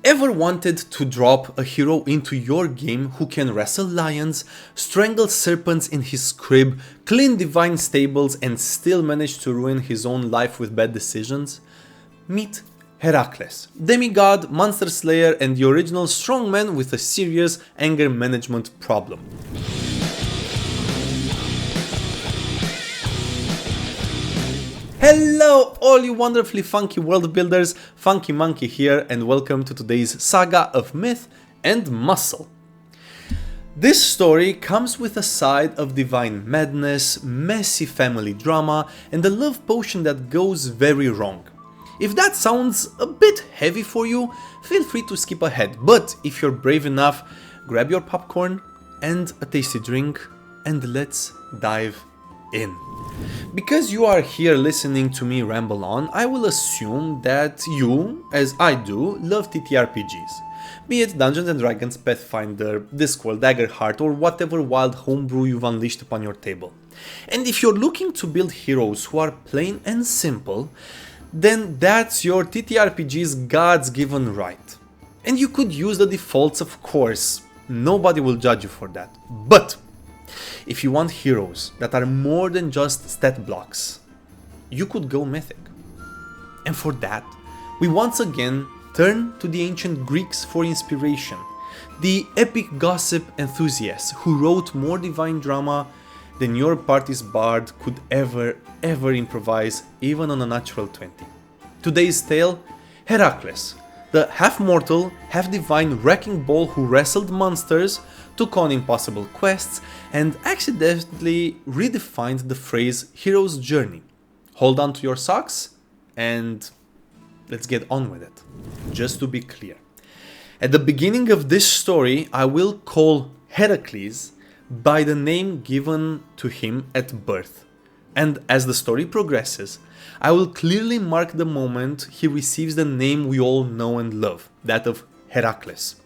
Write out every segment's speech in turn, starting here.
Ever wanted to drop a hero into your game who can wrestle lions, strangle serpents in his crib, clean divine stables and still manage to ruin his own life with bad decisions? Meet Heracles, demigod, monster slayer and the original strongman with a serious anger management problem. Hello all you wonderfully funky world builders, Funky Monkey here and welcome to today's saga of myth and muscle. This story comes with a side of divine madness, messy family drama and a love potion that goes very wrong. If that sounds a bit heavy for you, feel free to skip ahead, but if you're brave enough, grab your popcorn and a tasty drink and let's dive in. Because you are here listening to me ramble on, I will assume that you, as I do, love TTRPGs. Be it Dungeons and Dragons, Pathfinder, Discworld, Daggerheart or whatever wild homebrew you've unleashed upon your table. And if you're looking to build heroes who are plain and simple, then that's your TTRPG's God's given right. And you could use the defaults, of course, nobody will judge you for that. But if you want heroes that are more than just stat blocks, you could go mythic. And for that, we once again turn to the ancient Greeks for inspiration, the epic gossip enthusiasts who wrote more divine drama than your party's bard could ever improvise, even on a natural 20. Today's tale, Heracles, the half-mortal, half-divine wrecking ball who wrestled monsters, took on impossible quests, and accidentally redefined the phrase hero's journey. Hold on to your socks and let's get on with it. Just to be clear, at the beginning of this story I will call Heracles by the name given to him at birth, and as the story progresses I will clearly mark the moment he receives the name we all know and love, that of Heracles.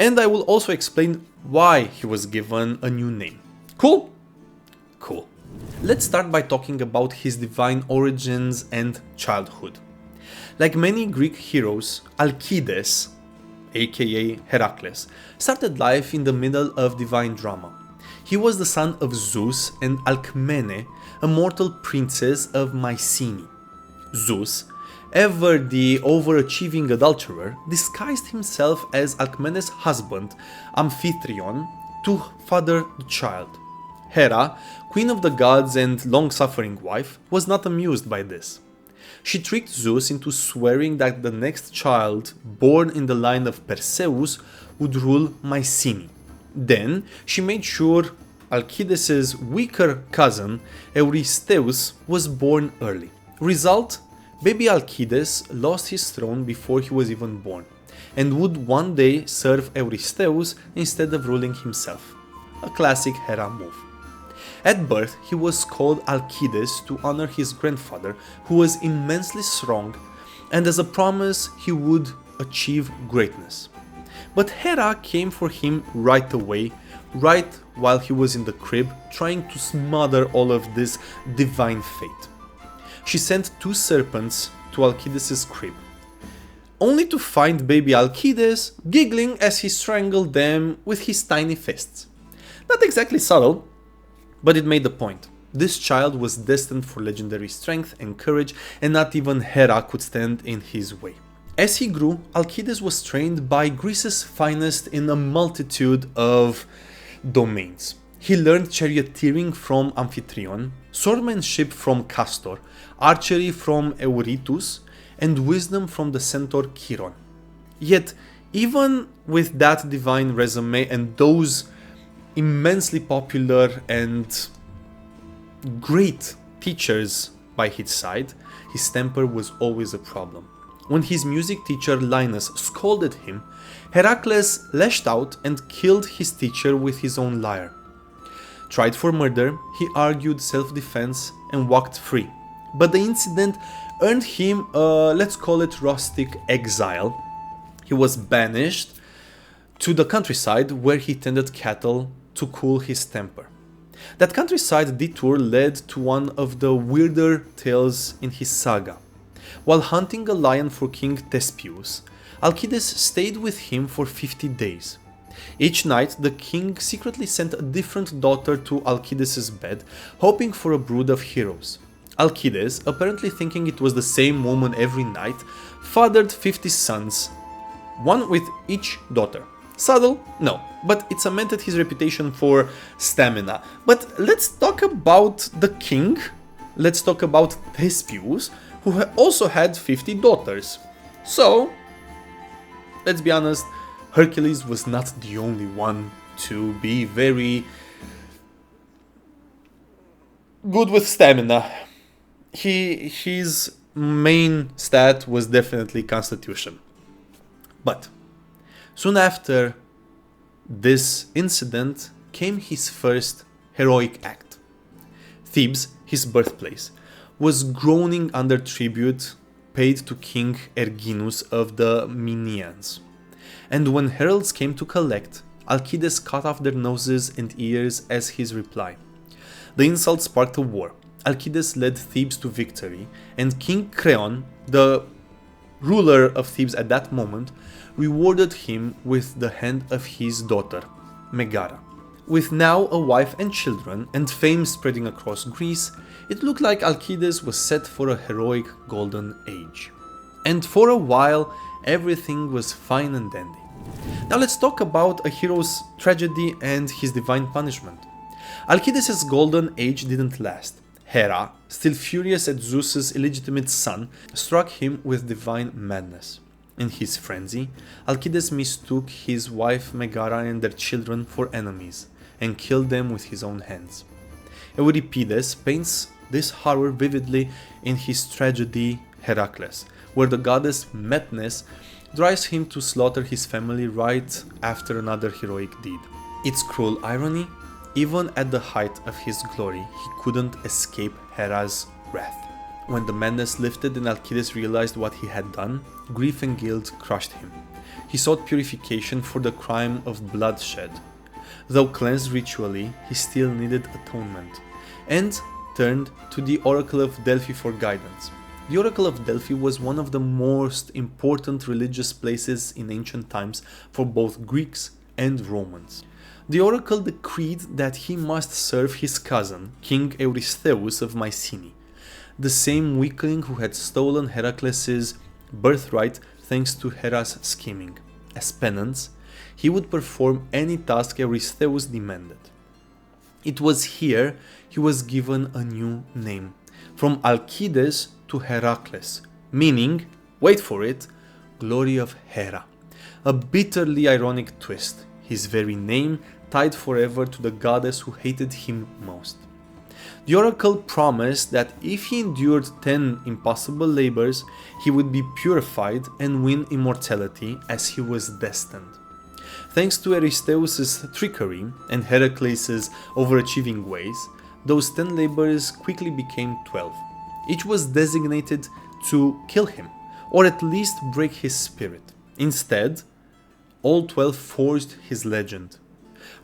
And I will also explain why he was given a new name. Cool? Cool. Let's start by talking about his divine origins and childhood. Like many Greek heroes, Alcides, aka Heracles, started life in the middle of divine drama. He was the son of Zeus and Alcmene, a mortal princess of Mycenae. Zeus, ever the overachieving adulterer, disguised himself as Alcmene's husband, Amphitryon, to father the child. Hera, queen of the gods and long-suffering wife, was not amused by this. She tricked Zeus into swearing that the next child, born in the line of Perseus, would rule Mycenae. Then she made sure Alcides' weaker cousin, Eurystheus, was born early. Result: baby Alcides lost his throne before he was even born, and would one day serve Eurystheus instead of ruling himself. A classic Hera move. At birth, he was called Alcides to honor his grandfather, who was immensely strong, and as a promise he would achieve greatness. But Hera came for him right away, right while he was in the crib, trying to smother all of this divine fate. She sent 2 serpents to Alcides' crib, only to find baby Alcides giggling as he strangled them with his tiny fists. Not exactly subtle, but it made the point. This child was destined for legendary strength and courage, and not even Hera could stand in his way. As he grew, Alcides was trained by Greece's finest in a multitude of domains. He learned charioteering from Amphitryon, swordsmanship from Castor, archery from Eurytus, and wisdom from the centaur Chiron. Yet, even with that divine resume and those immensely popular and great teachers by his side, his temper was always a problem. When his music teacher Linus scolded him, Heracles lashed out and killed his teacher with his own lyre. Tried for murder, he argued self-defense and walked free. But the incident earned him a, let's call it, rustic exile. He was banished to the countryside where he tended cattle to cool his temper. That countryside detour led to one of the weirder tales in his saga. While hunting a lion for King Thespius, Alcides stayed with him for 50 days. Each night, the king secretly sent a different daughter to Alcides' bed, hoping for a brood of heroes. Alcides, apparently thinking it was the same woman every night, fathered 50 sons, one with each daughter. Subtle? No, but it cemented his reputation for stamina. But let's talk about the king. Let's talk about Thespius, who also had 50 daughters. So, let's be honest, Hercules was not the only one to be very good with stamina. His main stat was definitely constitution. But soon after this incident came his first heroic act. Thebes, his birthplace, was groaning under tribute paid to King Erginus of the Minians. And when heralds came to collect, Alcides cut off their noses and ears as his reply. The insult sparked a war. Alcides led Thebes to victory, and King Creon, the ruler of Thebes at that moment, rewarded him with the hand of his daughter, Megara. With now a wife and children, and fame spreading across Greece, it looked like Alcides was set for a heroic golden age. And for a while, everything was fine and dandy. Now let's talk about a hero's tragedy and his divine punishment. Alcides' golden age didn't last. Hera, still furious at Zeus's illegitimate son, struck him with divine madness. In his frenzy, Alcides mistook his wife Megara and their children for enemies, and killed them with his own hands. Euripides paints this horror vividly in his tragedy Heracles, where the goddess madness drives him to slaughter his family right after another heroic deed. Its cruel irony, even at the height of his glory, he couldn't escape Hera's wrath. When the madness lifted and Alcides realized what he had done, grief and guilt crushed him. He sought purification for the crime of bloodshed. Though cleansed ritually, he still needed atonement, and turned to the Oracle of Delphi for guidance. The Oracle of Delphi was one of the most important religious places in ancient times for both Greeks and Romans. The oracle decreed that he must serve his cousin, King Eurystheus of Mycenae, the same weakling who had stolen Heracles' birthright thanks to Hera's scheming. As penance, he would perform any task Eurystheus demanded. It was here he was given a new name, from Alcides to Heracles, meaning, wait for it, glory of Hera. A bitterly ironic twist, his very name tied forever to the goddess who hated him most. The oracle promised that if he endured 10 impossible labors, he would be purified and win immortality as he was destined. Thanks to Eurystheus' trickery and Heracles' overachieving ways, those 10 labors quickly became 12. Each was designated to kill him, or at least break his spirit. Instead, all 12 forged his legend.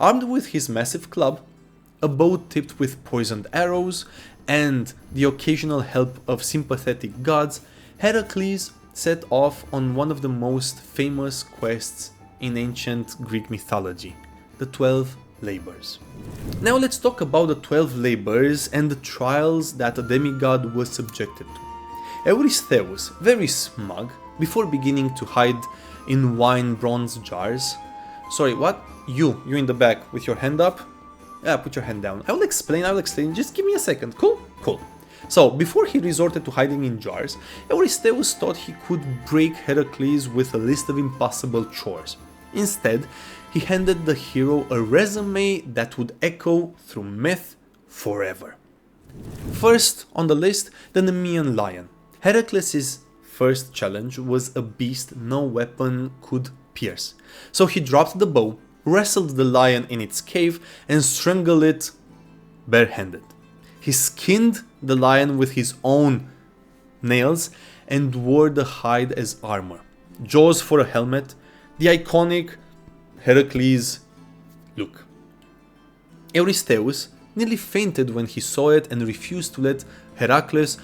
Armed with his massive club, a bow tipped with poisoned arrows, and the occasional help of sympathetic gods, Heracles set off on one of the most famous quests in ancient Greek mythology, the 12 labors. Now let's talk about the 12 labors and the trials that a demigod was subjected to. Eurystheus, very smug, before beginning to hide in wine bronze jars. Sorry, what? You in the back with your hand up? Yeah, put your hand down. I'll explain, just give me a second. Cool. So, before he resorted to hiding in jars, Eurystheus thought he could break Heracles with a list of impossible chores. Instead, he handed the hero a resume that would echo through myth forever. First on the list, the Nemean lion. Heracles' first challenge was a beast no weapon could pierce. So he dropped the bow, wrestled the lion in its cave, and strangled it barehanded. He skinned the lion with his own nails and wore the hide as armor. Jaws for a helmet, the iconic Heracles look. Eurystheus nearly fainted when he saw it and refused to let Heracles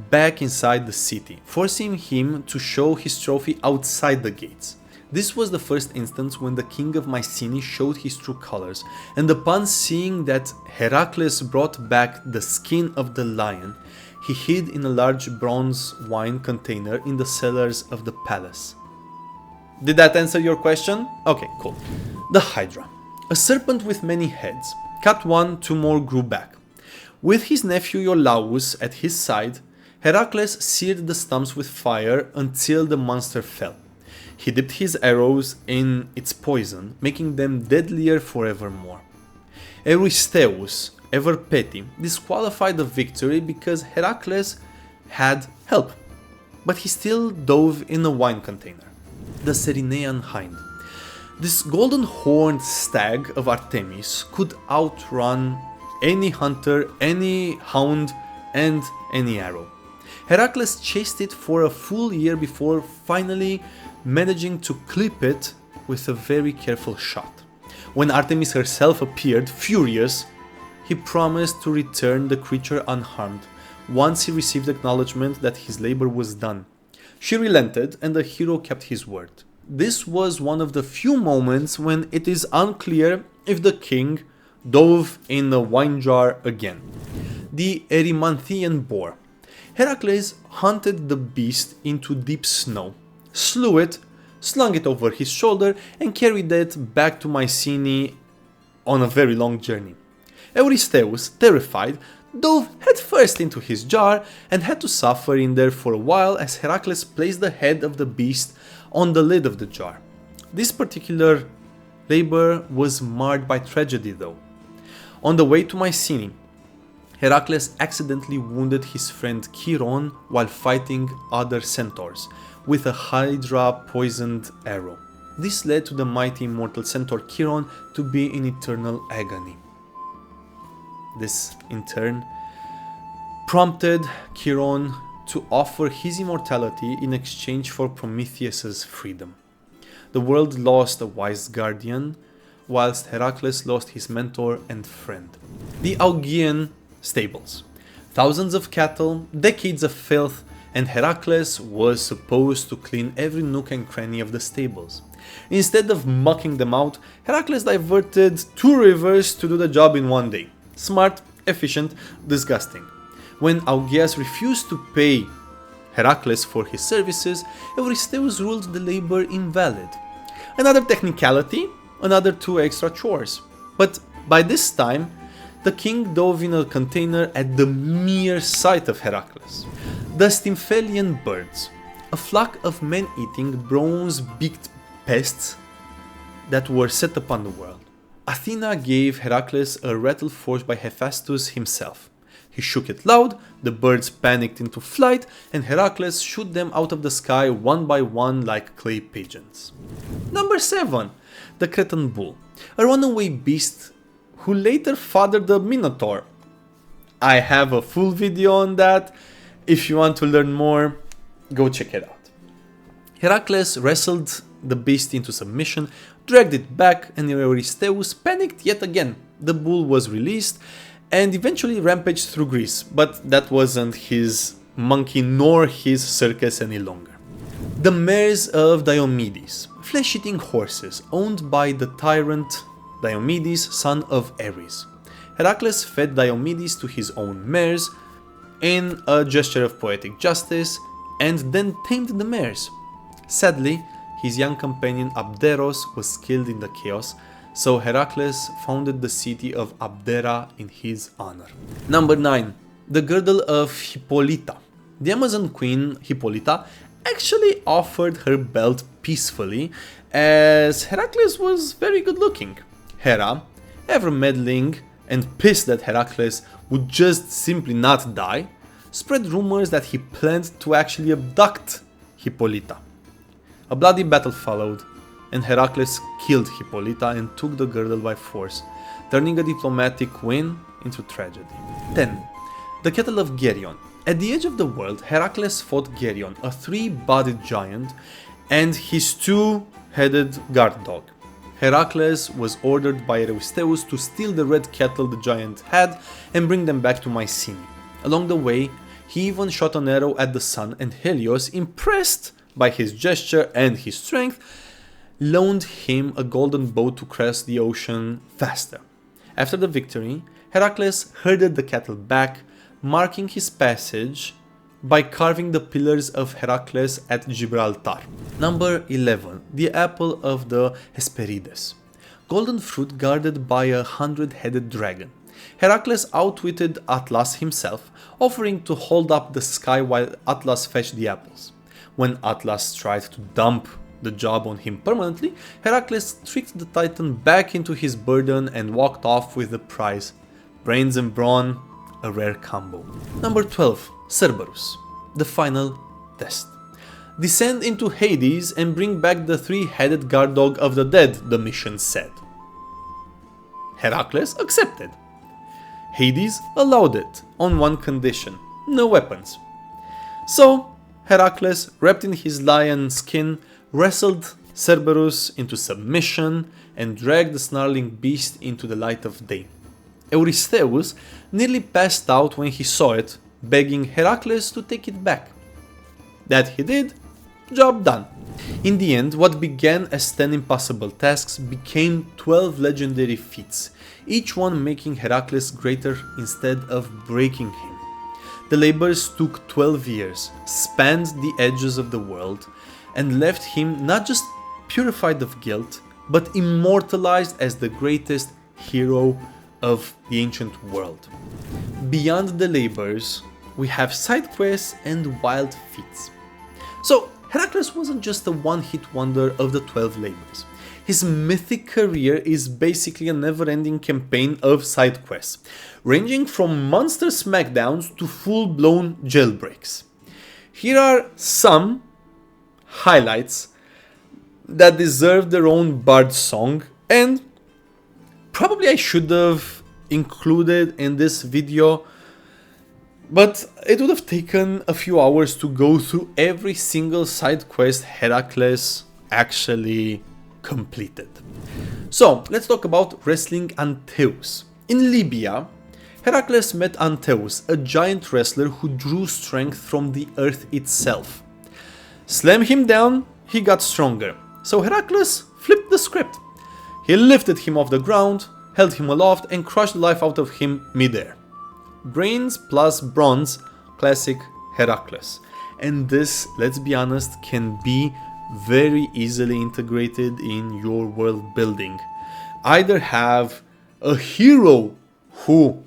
back inside the city, forcing him to show his trophy outside the gates. This was the first instance when the king of Mycenae showed his true colors, and upon seeing that Heracles brought back the skin of the lion, he hid in a large bronze wine container in the cellars of the palace. Did that answer your question? Okay, cool. The Hydra. A serpent with many heads. Cut one, two more grew back. With his nephew Iolaus at his side, Heracles seared the stumps with fire until the monster fell. He dipped his arrows in its poison, making them deadlier forevermore. Eurystheus, ever petty, disqualified the victory because Heracles had help, but he still dove in a wine container. The Ceryneian Hind. This golden horned stag of Artemis could outrun any hunter, any hound, and any arrow. Heracles chased it for a full year before finally managing to clip it with a very careful shot. When Artemis herself appeared, furious, he promised to return the creature unharmed once he received acknowledgement that his labor was done. She relented, and the hero kept his word. This was one of the few moments when it is unclear if the king dove in a wine jar again. The Erymanthian boar. Heracles hunted the beast into deep snow, slew it, slung it over his shoulder, and carried it back to Mycenae on a very long journey. Eurystheus, terrified, dove headfirst into his jar and had to suffer in there for a while as Heracles placed the head of the beast on the lid of the jar. This particular labor was marred by tragedy though. On the way to Mycenae, Heracles accidentally wounded his friend Chiron while fighting other centaurs with a hydra-poisoned arrow. This led to the mighty immortal centaur Chiron to be in eternal agony. This, in turn, prompted Chiron to offer his immortality in exchange for Prometheus's freedom. The world lost a wise guardian, whilst Heracles lost his mentor and friend. The Augean stables. Thousands of cattle, decades of filth, and Heracles was supposed to clean every nook and cranny of the stables. Instead of mucking them out, Heracles diverted 2 rivers to do the job in one day. Smart, efficient, disgusting. When Augeas refused to pay Heracles for his services, Eurystheus ruled the labor invalid. Another technicality, another 2 extra chores. But by this time, the king dove in a container at the mere sight of Heracles. The Stymphalian birds, a flock of man-eating, bronze-beaked pests that were set upon the world. Athena gave Heracles a rattle forged by Hephaestus himself. He shook it loud, the birds panicked into flight, and Heracles shot them out of the sky one by one like clay pigeons. Number 7. The Cretan bull, a runaway beast who later fathered the Minotaur. I have a full video on that. If you want to learn more, go check it out. Heracles wrestled the beast into submission, dragged it back, and Eurystheus panicked yet again. The bull was released and eventually rampaged through Greece, but that wasn't his monkey nor his circus any longer. The mares of Diomedes, flesh-eating horses owned by the tyrant Diomedes, son of Ares. Heracles fed Diomedes to his own mares in a gesture of poetic justice and then tamed the mares. Sadly, his young companion Abderos was killed in the chaos, so Heracles founded the city of Abdera in his honor. Number 9. The girdle of Hippolyta. The Amazon queen Hippolyta actually offered her belt peacefully, as Heracles was very good looking. Hera, ever meddling and pissed that Heracles would just simply not die, spread rumors that he planned to actually abduct Hippolyta. A bloody battle followed, and Heracles killed Hippolyta and took the girdle by force, turning a diplomatic win into tragedy. 10. The Kettle of Geryon. At the edge of the world, Heracles fought Geryon, a 3-bodied giant, and his 2-headed guard dog. Heracles was ordered by Eurystheus to steal the red kettle the giant had and bring them back to Mycenae. Along the way, He even shot an arrow at the sun, and Helios, impressed by his gesture and his strength, loaned him a golden boat to cross the ocean faster. After the victory, Heracles herded the cattle back, marking his passage by carving the pillars of Heracles at Gibraltar. Number 11. The Apple of the Hesperides. Golden fruit guarded by a 100-headed dragon. Heracles outwitted Atlas himself, offering to hold up the sky while Atlas fetched the apples. When Atlas tried to dump the job on him permanently, Heracles tricked the Titan back into his burden and walked off with the prize. Brains and brawn, a rare combo. Number 12. Cerberus. The final test. Descend into Hades and bring back the 3-headed guard dog of the dead, the mission said. Heracles accepted. Hades allowed it, on one condition: no weapons. So, Heracles, wrapped in his lion skin, wrestled Cerberus into submission and dragged the snarling beast into the light of day. Eurystheus nearly passed out when he saw it, begging Heracles to take it back. That he did, job done. In the end, what began as 10 impossible tasks became 12 legendary feats, each one making Heracles greater instead of breaking him. The labors took 12 years, spanned the edges of the world, and left him not just purified of guilt, but immortalized as the greatest hero of the ancient world. Beyond the labors, we have side quests and wild feats. So, Heracles wasn't just a one-hit wonder of the 12 labors. His mythic career is basically a never-ending campaign of side quests, ranging from monster smackdowns to full-blown jailbreaks. Here are some highlights that deserve their own bard song, and probably I should have included in this video, but it would have taken a few hours to go through every single side quest Heracles actually completed. So, let's talk about wrestling Anteus. In Libya, Heracles met Anteus, a giant wrestler who drew strength from the earth itself. Slam him down, he got stronger. So Heracles flipped the script. He lifted him off the ground, held him aloft, and crushed the life out of him midair. Brains plus bronze, classic Heracles. And this, let's be honest, can be very easily integrated in your world building. Either have a hero who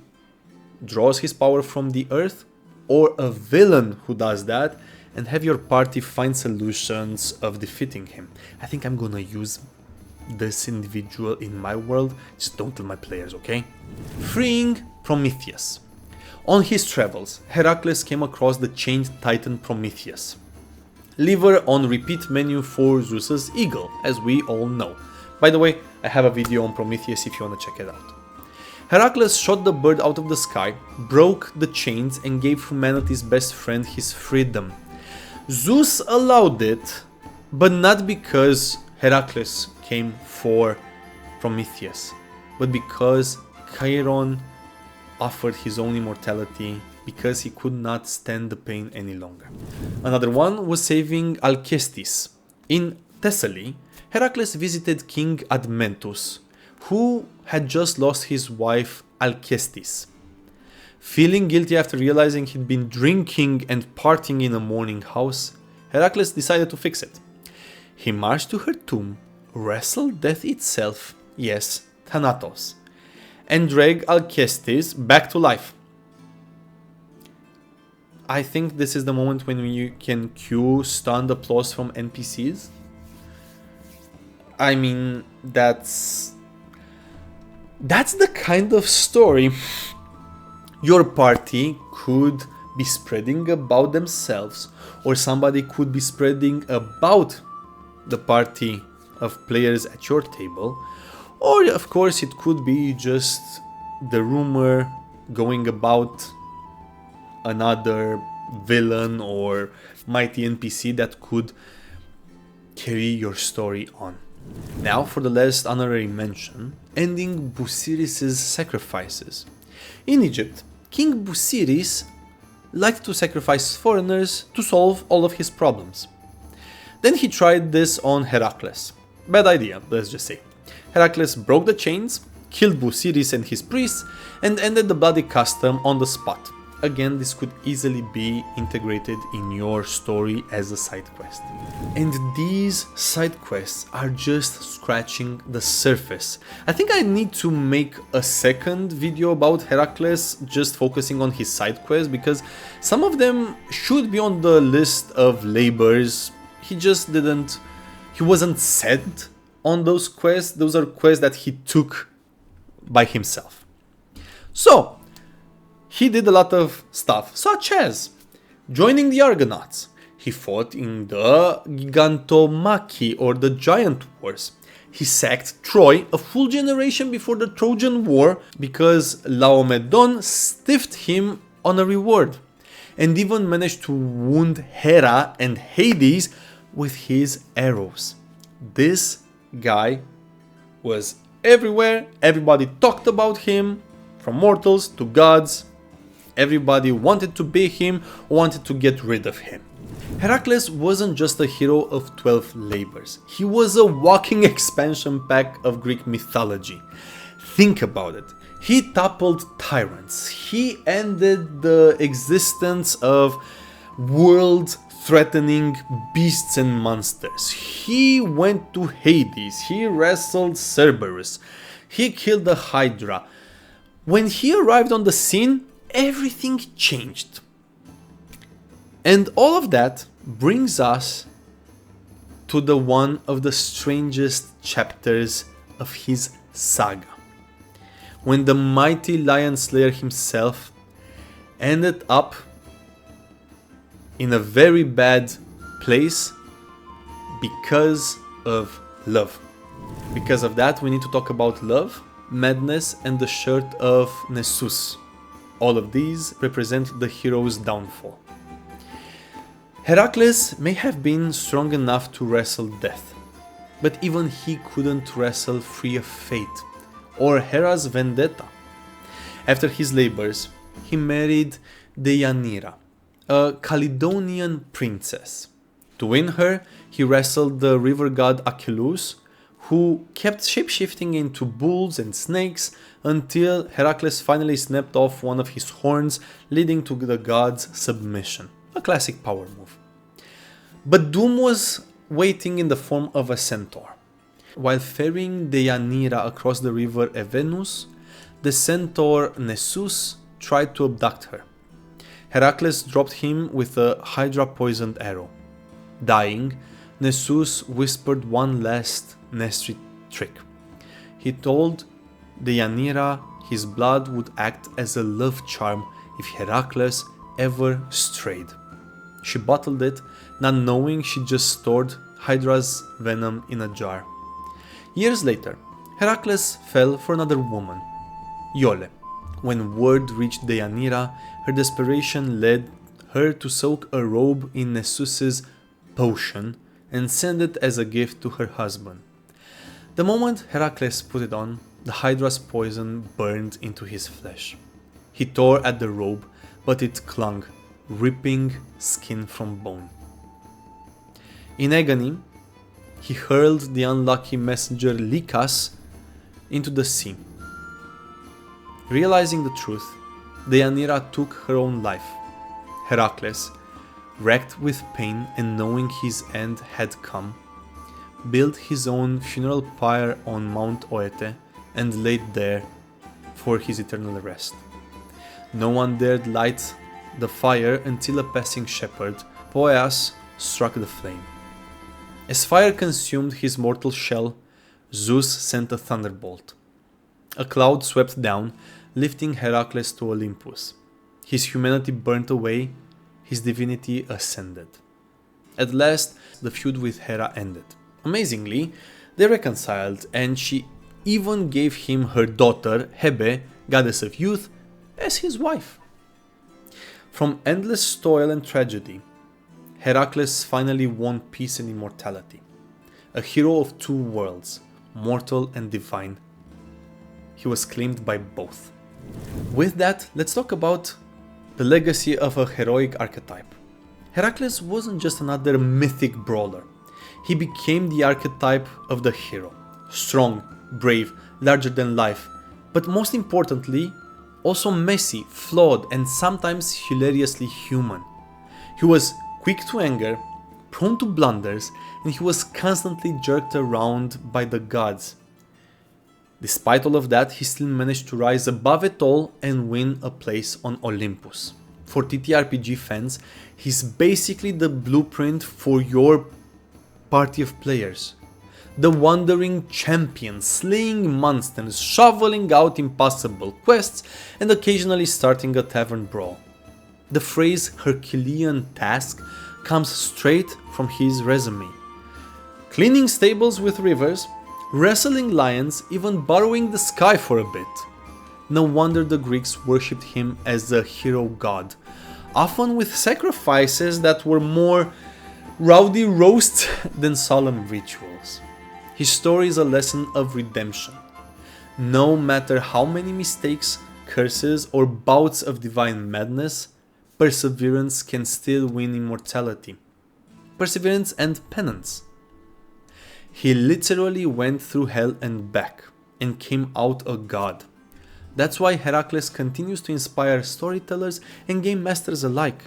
draws his power from the earth, or a villain who does that, and have your party find solutions of defeating him. I think I'm gonna use this individual in my world, just don't tell my players, okay? Freeing Prometheus. On his travels, Heracles came across the chained titan Prometheus. Liver on repeat menu for Zeus's eagle, as we all know. By the way, I have a video on Prometheus if you wanna check it out. Heracles shot the bird out of the sky, broke the chains, and gave humanity's best friend his freedom. Zeus allowed it, but not because Heracles came for Prometheus, but because Chiron offered his own immortality because he could not stand the pain any longer. Another one was saving Alcestis. In Thessaly, Heracles visited King Admetus, who had just lost his wife Alcestis. Feeling guilty after realizing he'd been drinking and partying in a mourning house, Heracles decided to fix it. He marched to her tomb, wrestled death itself, yes, Thanatos, and dragged Alcestis back to life. I think this is the moment when you can cue stunned applause from NPCs. I mean, that's the kind of story your party could be spreading about themselves, or somebody could be spreading about the party of players at your table, or of course it could be just the rumor going about another villain or mighty NPC that could carry your story on. Now for the last honorary mention, ending Busiris' sacrifices. In Egypt, King Busiris liked to sacrifice foreigners to solve all of his problems. Then he tried this on Heracles. Bad idea, let's just say. Heracles broke the chains, killed Busiris and his priests, and ended the bloody custom on the spot. Again, this could easily be integrated in your story as a side quest. And these side quests are just scratching the surface. I think I need to make a second video about Heracles, just focusing on his side quests, because some of them should be on the list of labors. He wasn't set on those quests. Those are quests that he took by himself. So, he did a lot of stuff, such as joining the Argonauts. He fought in the Gigantomachy or the Giant Wars. He sacked Troy a full generation before the Trojan War because Laomedon stiffed him on a reward, and even managed to wound Hera and Hades with his arrows. This guy was everywhere, everybody talked about him, from mortals to gods. Everybody wanted to be him, wanted to get rid of him. Heracles wasn't just a hero of 12 labors. He was a walking expansion pack of Greek mythology. Think about it. He toppled tyrants. He ended the existence of world-threatening beasts and monsters. He went to Hades. He wrestled Cerberus. He killed the Hydra. When he arrived on the scene, everything changed. And all of that brings us to one of the strangest chapters of his saga. When the mighty Lion Slayer himself ended up in a very bad place because of love. Because of that, we need to talk about love, madness, and the shirt of Nessus. All of these represent the hero's downfall. Heracles may have been strong enough to wrestle death, but even he couldn't wrestle free of fate, or Hera's vendetta. After his labors, he married Deianira, a Caledonian princess. To win her, he wrestled the river god Achilles, who kept shapeshifting into bulls and snakes until Heracles finally snapped off one of his horns, leading to the god's submission. A classic power move. But doom was waiting in the form of a centaur. While ferrying Deianira across the river Evenus, the centaur Nessus tried to abduct her. Heracles dropped him with a hydra-poisoned arrow. Dying, Nessus whispered one last nasty trick. He told Deianira his blood would act as a love charm if Heracles ever strayed. She bottled it, not knowing she just stored Hydra's venom in a jar. Years later, Heracles fell for another woman, Iole. When word reached Deianira, her desperation led her to soak a robe in Nessus's potion and send it as a gift to her husband. The moment Heracles put it on, the Hydra's poison burned into his flesh. He tore at the robe, but it clung, ripping skin from bone. In agony, he hurled the unlucky messenger Lycas into the sea. Realizing the truth, Deianira took her own life. Heracles, racked with pain and knowing his end had come, built his own funeral pyre on Mount Olympus and laid there for his eternal rest. No one dared light the fire until a passing shepherd, Poeas, struck the flame. As fire consumed his mortal shell, Zeus sent a thunderbolt. A cloud swept down, lifting Heracles to Olympus. His humanity burnt away, his divinity ascended. At last, the feud with Hera ended. Amazingly, they reconciled, and she even gave him her daughter, Hebe, goddess of youth, as his wife. From endless toil and tragedy, Heracles finally won peace and immortality. A hero of two worlds, mortal and divine. He was claimed by both. With that, let's talk about the legacy of a heroic archetype. Heracles wasn't just another mythic brawler. He became the archetype of the hero. Strong, brave, larger than life, but most importantly, also messy, flawed, and sometimes hilariously human. He was quick to anger, prone to blunders, and he was constantly jerked around by the gods. Despite all of that, he still managed to rise above it all and win a place on Olympus. For TTRPG fans, he's basically the blueprint for your party of players. The wandering champion, slaying monsters, shoveling out impossible quests, and occasionally starting a tavern brawl. The phrase Herculean task comes straight from his resume. Cleaning stables with rivers, wrestling lions, even borrowing the sky for a bit. No wonder the Greeks worshipped him as a hero god, often with sacrifices that were more rowdy roasts than solemn rituals. His story is a lesson of redemption. No matter how many mistakes, curses, or bouts of divine madness, perseverance can still win immortality. Perseverance and penance. He literally went through hell and back, and came out a god. That's why Heracles continues to inspire storytellers and game masters alike.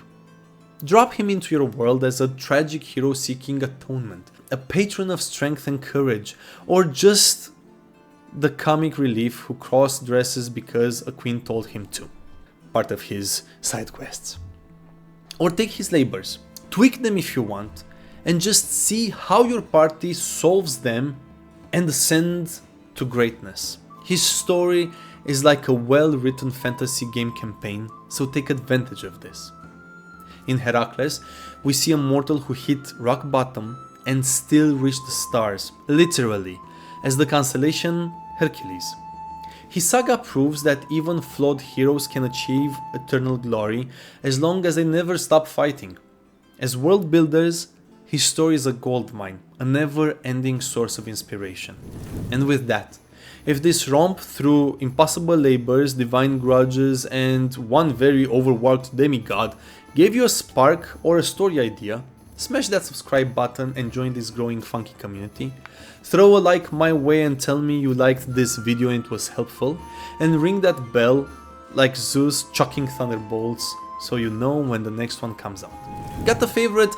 Drop him into your world as a tragic hero seeking atonement, a patron of strength and courage, or just the comic relief who cross-dresses because a queen told him to. Part of his side quests. Or take his labors, tweak them if you want, and just see how your party solves them and ascend to greatness. His story is like a well-written fantasy game campaign, so take advantage of this. In Heracles, we see a mortal who hit rock bottom and still reached the stars, literally, as the constellation Hercules. His saga proves that even flawed heroes can achieve eternal glory as long as they never stop fighting. As world builders, his story is a goldmine, a never-ending source of inspiration. And with that, if this romp through impossible labors, divine grudges, and one very overworked demigod gave you a spark or a story idea, smash that subscribe button and join this growing funky community. Throw a like my way and tell me you liked this video and it was helpful, and ring that bell like Zeus chucking thunderbolts so you know when the next one comes out. Got a favorite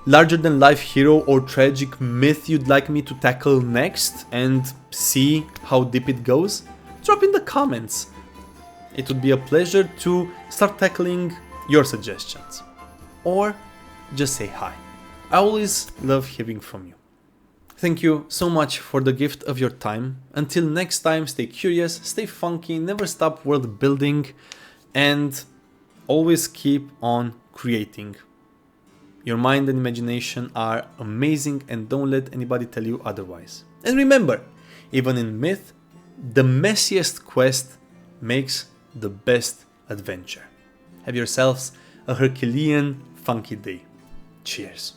larger than life hero or tragic myth you'd like me to tackle next and see how deep it goes? Drop in the comments. It would be a pleasure to start tackling your suggestions. Or just say hi. I always love hearing from you. Thank you so much for the gift of your time. Until next time, stay curious, stay funky, never stop world building, and always keep on creating. Your mind and imagination are amazing, and don't let anybody tell you otherwise. And remember, even in myth, the messiest quest makes the best adventure. Have yourselves a Herculean funky day. Cheers.